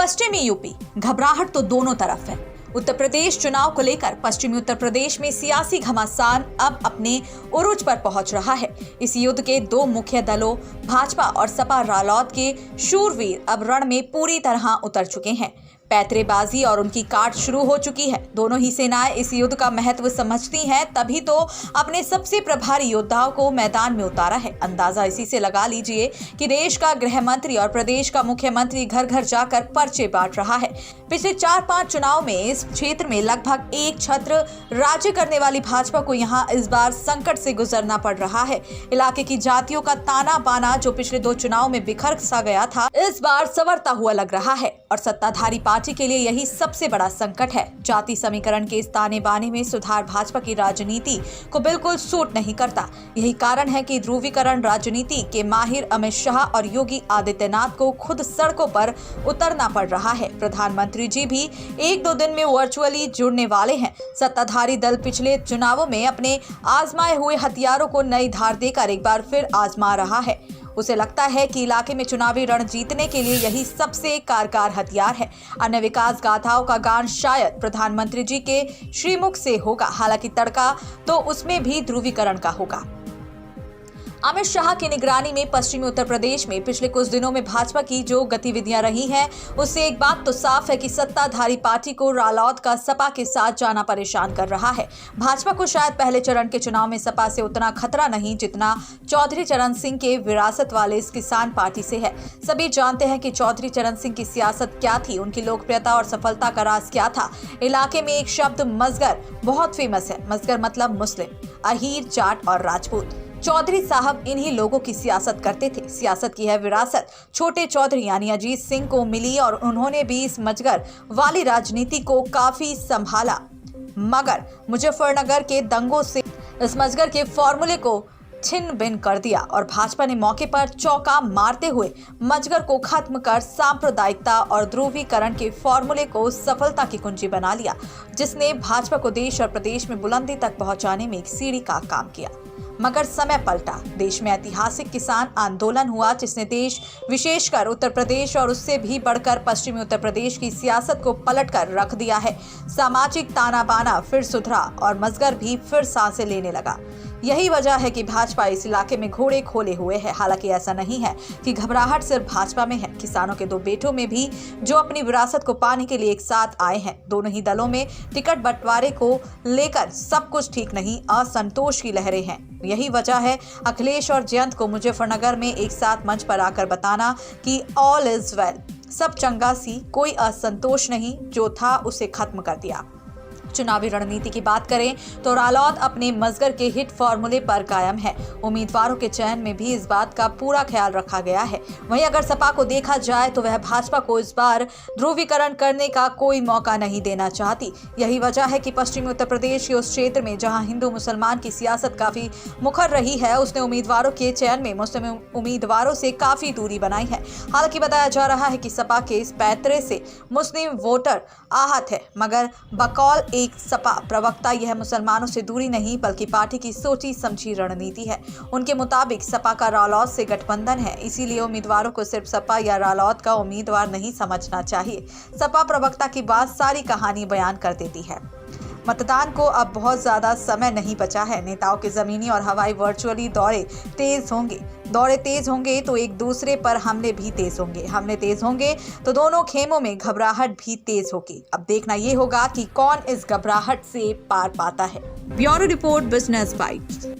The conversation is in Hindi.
पश्चिमी यूपी, घबराहट तो दोनों तरफ है। उत्तर प्रदेश चुनाव को लेकर पश्चिमी उत्तर प्रदेश में सियासी घमासान अब अपने उरूज पर पहुंच रहा है। इस युद्ध के दो मुख्य दलों भाजपा और सपा रालोद के शूरवीर अब रण में पूरी तरह उतर चुके हैं। पैतरेबाजी और उनकी काट शुरू हो चुकी है। दोनों ही सेनाएं इस युद्ध का महत्व समझती हैं, तभी तो अपने सबसे प्रभारी योद्धाओं को मैदान में उतारा है। अंदाजा इसी से लगा लीजिए कि देश का गृह मंत्री और प्रदेश का मुख्यमंत्री घर घर जाकर पर्चे बांट रहा है। पिछले 4-5 चुनाव में इस क्षेत्र में लगभग एक छत्र राज्य करने वाली भाजपा को यहाँ इस बार संकट से गुजरना पड़ रहा है। इलाके की जातियों का ताना बाना जो पिछले 2 चुनाव में बिखर सा गया था, इस बार संवरता हुआ लग रहा है और सत्ताधारी पार्टी के लिए यही सबसे बड़ा संकट है। जाति समीकरण के इस ताने बाने में सुधार भाजपा की राजनीति को बिल्कुल सूट नहीं करता। यही कारण है कि ध्रुवीकरण राजनीति के माहिर अमित शाह और योगी आदित्यनाथ को खुद सड़कों पर उतरना पड़ रहा है। प्रधानमंत्री जी भी 1-2 दिन में वर्चुअली जुड़ने वाले हैं। सत्ताधारी दल पिछले चुनावों में अपने आजमाए हुए हथियारों को नई धार देकर एक बार फिर आजमा रहा है। उसे लगता है कि इलाके में चुनावी रण जीतने के लिए यही सबसे कारगर हथियार है। अन्य विकास गाथाओं का गान शायद प्रधानमंत्री जी के श्रीमुख से होगा, हालांकि तड़का तो उसमें भी ध्रुवीकरण का होगा। अमित शाह की निगरानी में पश्चिमी उत्तर प्रदेश में पिछले कुछ दिनों में भाजपा की जो गतिविधियां रही हैं, उससे एक बात तो साफ है कि सत्ताधारी पार्टी को रालोद का सपा के साथ जाना परेशान कर रहा है। भाजपा को शायद पहले चरण के चुनाव में सपा से उतना खतरा नहीं जितना चौधरी चरण सिंह के विरासत वाले इस किसान पार्टी से है। सभी जानते हैं कि चौधरी चरण सिंह की सियासत क्या थी, उनकी लोकप्रियता और सफलता का राज क्या था। इलाके में एक शब्द मजगर बहुत फेमस है। मजगर मतलब मुस्लिम, अहीर, जाट और राजपूत। चौधरी साहब इन्हीं लोगों की सियासत करते थे। सियासत की है विरासत छोटे चौधरी यानी अजीत सिंह को मिली और उन्होंने भी इस मजगर वाली राजनीति को काफी संभाला, मगर मुजफ्फरनगर के दंगों से इस मजगर के फॉर्मूले को छिन्न भिन्न कर दिया और भाजपा ने मौके पर चौका मारते हुए मजगर को खत्म कर सांप्रदायिकता और ध्रुवीकरण के फॉर्मूले को सफलता की कुंजी बना लिया, जिसने भाजपा को देश और प्रदेश में बुलंदी तक पहुंचाने में एक सीढ़ी का काम किया। मगर समय पलटा। देश में ऐतिहासिक किसान आंदोलन हुआ, जिसने देश विशेषकर उत्तर प्रदेश और उससे भी बढ़कर पश्चिमी उत्तर प्रदेश की सियासत को पलटकर रख दिया है। सामाजिक ताना बाना फिर सुधरा और मजगर भी फिर सांसें लेने लगा। यही वजह है कि भाजपा इस इलाके में घोड़े खोले हुए है। हालांकि ऐसा नहीं है कि घबराहट सिर्फ भाजपा में है। किसानों के 2 बेटों में भी जो अपनी विरासत को पाने के लिए एक साथ आए हैं। दोनों ही दलों में टिकट बंटवारे को लेकर सब कुछ ठीक नहीं, असंतोष की लहरें हैं। यही वजह है अखिलेश और जयंत को मुजफ्फरनगर में एक साथ मंच पर आकर बताना कि ऑल इज वेल, सब चंगा सी, कोई असंतोष नहीं, जो था उसे खत्म कर दिया। चुनावी रणनीति की बात करें तो रालोद अपने मजगर के हिट फॉर्मूले पर कायम है। उम्मीदवारों के चयन में भी इस बात का पूरा ख्याल रखा गया है। वहीं अगर सपा को देखा जाए तो वह भाजपा को इस बार ध्रुवीकरण करने का कोई मौका नहीं देना चाहती। यही वजह है कि पश्चिमी उत्तर प्रदेश के उस क्षेत्र में जहां हिंदू मुसलमान की सियासत काफी मुखर रही है, उसने उम्मीदवारों के चयन में मुस्लिम उम्मीदवारों से काफी दूरी बनाई है। हालांकि बताया जा रहा है कि सपा के इस पैतरे से मुस्लिम वोटर आहत है, मगर बकौल एक सपा प्रवक्ता यह मुसलमानों से दूरी नहीं बल्कि पार्टी की सोची समझी रणनीति है। उनके मुताबिक सपा का रालोद से गठबंधन है, इसीलिए उम्मीदवारों को सिर्फ सपा या रालोद का उम्मीदवार नहीं समझना चाहिए। सपा प्रवक्ता की बात सारी कहानी बयान कर देती है। मतदान को अब बहुत ज्यादा समय नहीं बचा है। नेताओं के जमीनी और हवाई वर्चुअली दौरे तेज होंगे तो एक दूसरे पर हमले भी तेज होंगे। हमले तेज होंगे तो दोनों खेमों में घबराहट भी तेज होगी। अब देखना ये होगा कि कौन इस घबराहट से पार पाता है। Bureau report, business bytes.